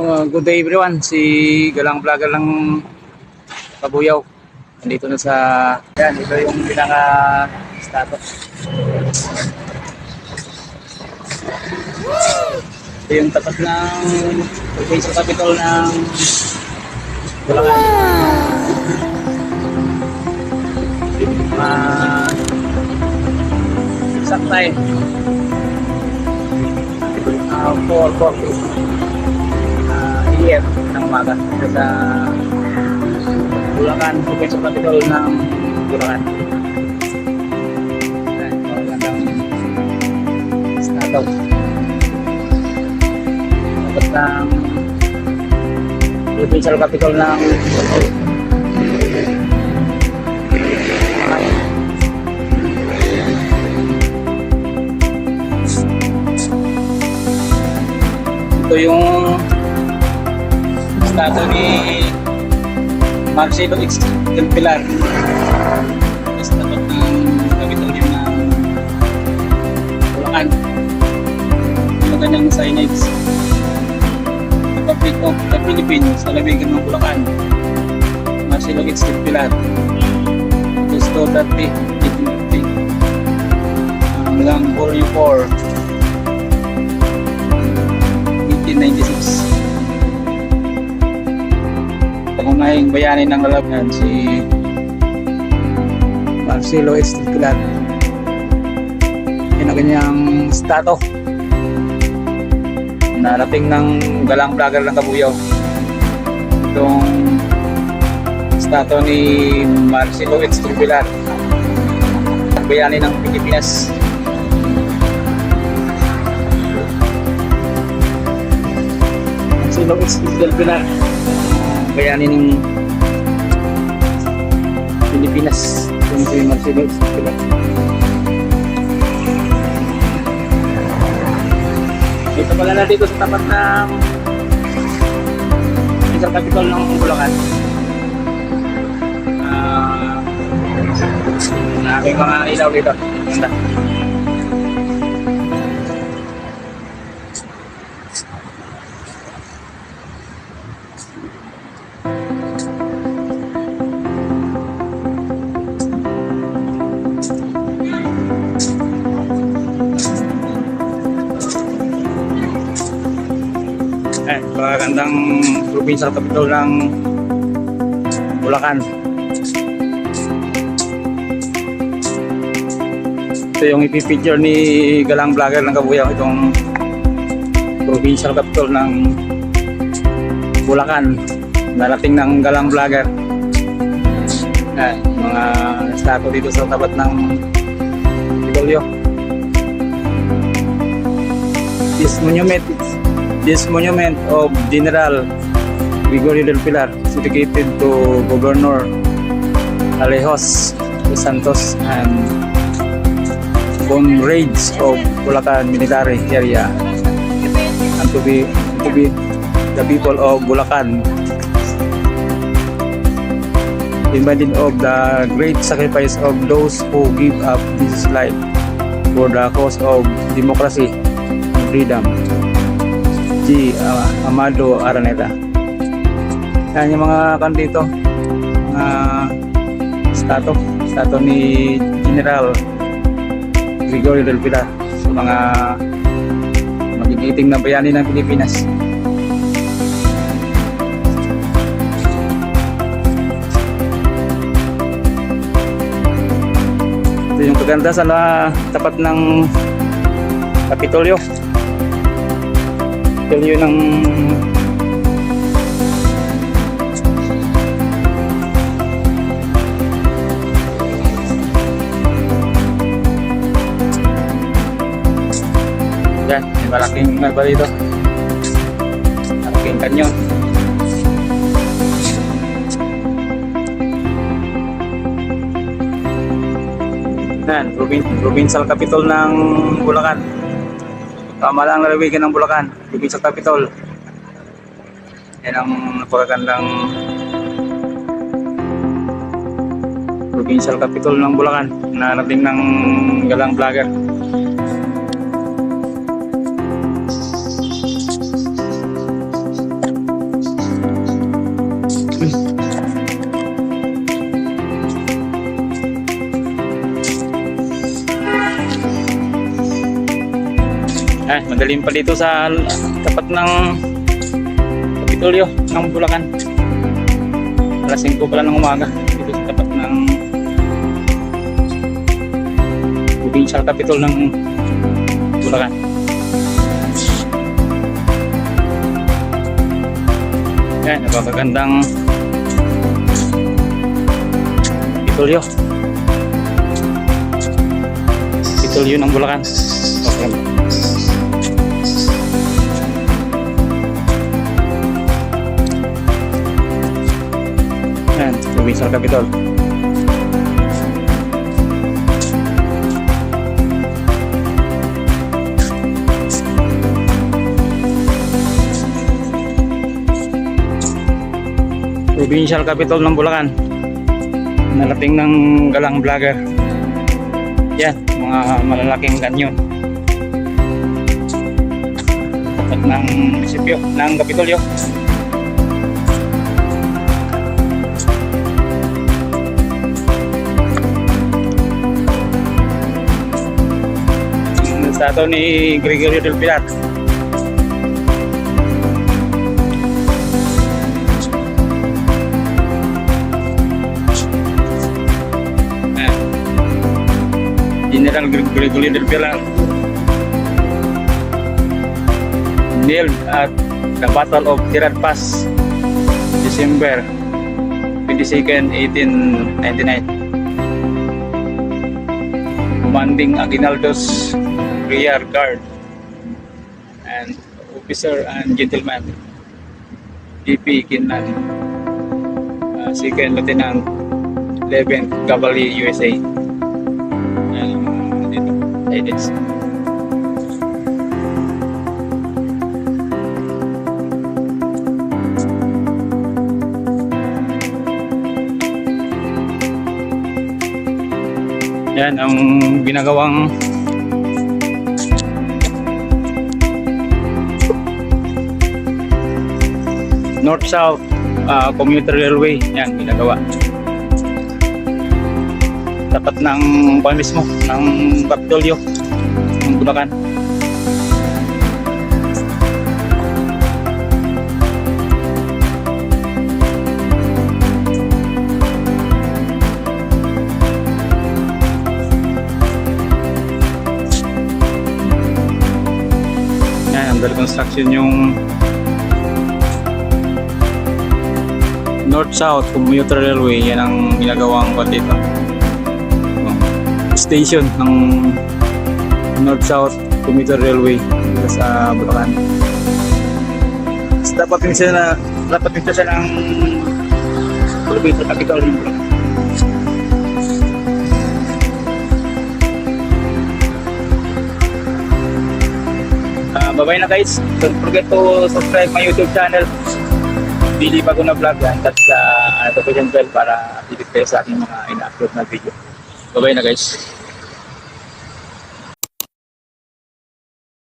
Good day everyone, si Galang Vlogger ng Kabuyaw. Nandito na sa, yan, ito yung pinaka-status. Ito yung tapat ng provincial capital ng Bulacan. Exact time. 4:40 AM ng umaga sa Bulacan, provincial capital ng Bulacan. Ayan, magandang status. Tapos ng provincial capital ng ito yung status ni Marcelo X. Del Pilar. Sa tapat ng Kapitolyo ng Bulacan. Yung kanyang signage. Republic of the Philippines sa lalawigan ng Bulacan. Marcelo X. Del Pilar. Gusto dati 1850 hanggang Volume 4 1896. Pangunahing bayani ng lalawigan si Marcelo S. Del Pilar. Yan ang kanyang stato. Narating ng Galang Vlogger ng Kabuyaw. Itong stato ni Marcelo S. Del Pilar, bayani ng Pilipinas. Marcelo S. Del Pilar, bayani ng Pilipinas. Yung si Marcelo S. Del Pilar. Dito pala na dito sa tapat ng isang capital ng Bulacan. Aming mga ilaw dito. Ganda. Magandang provincial capital ng Bulacan. Ito yung ipipicture ni Galang Vlogger ng Kabuyaw, itong provincial capital ng Bulacan. Narating ng Galang Vlogger. Mga statue dito sa tapat ng Kapitolyo. This monument of General Gregorio del Pilar is dedicated to Governor Alejos de Santos and comrades of Bulacan military area, and to be the people of Bulacan, reminded of the great sacrifice of those who give up this life for the cause of democracy and freedom. G. Amado Araneta. Yan yung mga kandito, mga stato ni General Gregorio del Pilar sa mga magigiting na bayani ng Pilipinas. Ito yung kaganda sa tapat ng Kapitolyo. Kapitolyo ng yan, may malaking ba dito, malaking kanyon. Yan, provincial capital ng Bulacan. Tama lang lalawigan ng Bulacan, provincial capital. Yan ang napakagandang provincial capital ng Bulacan na narating ng Galang Vlogger. madilim pa dito sa tapat ng Kapitolyo ng Bulacan. Alas 5 pala ng umaga dito sa tapat ng provincial capital ng Bulacan. Yan, napakagandang Kapitolyo. Kapitolyo ng Bulacan. Okay. Yan, provincial capital. Provincial capital ng Bulacan. Narating ng galang vlogger. Yan, mga malalaking kanyon. Tapat ng munisipyo ng Kapitolyo. Sa ito ni Gregorio del Pilar. General Gregorio del Pilar nailed at the Battle of Tirad Pass, December 22nd, 1899. Commanding Aguinaldo's rear guard and officer and gentleman D.P. Kinlan, 2nd Lieutenant 11th Cavalry USA. Edits. Yan ang ginagawang North-South commuter railway. Yan ginagawa tapat ng mismo ng Kapitolyo ng Bulacan. Yan, under construction yung North-South commuter railway. Yan ang ginagawang dito, station ng North-South commuter railway dito sa Bulacan. Dapat din siya ng provincial capital ng Bulacan. Bye-bye na guys. Don't forget to subscribe my YouTube channel, Billy Baguna Vlog, and touch the notification bell para update kayo sa aking mga ina-upload na video. Bye-bye na guys.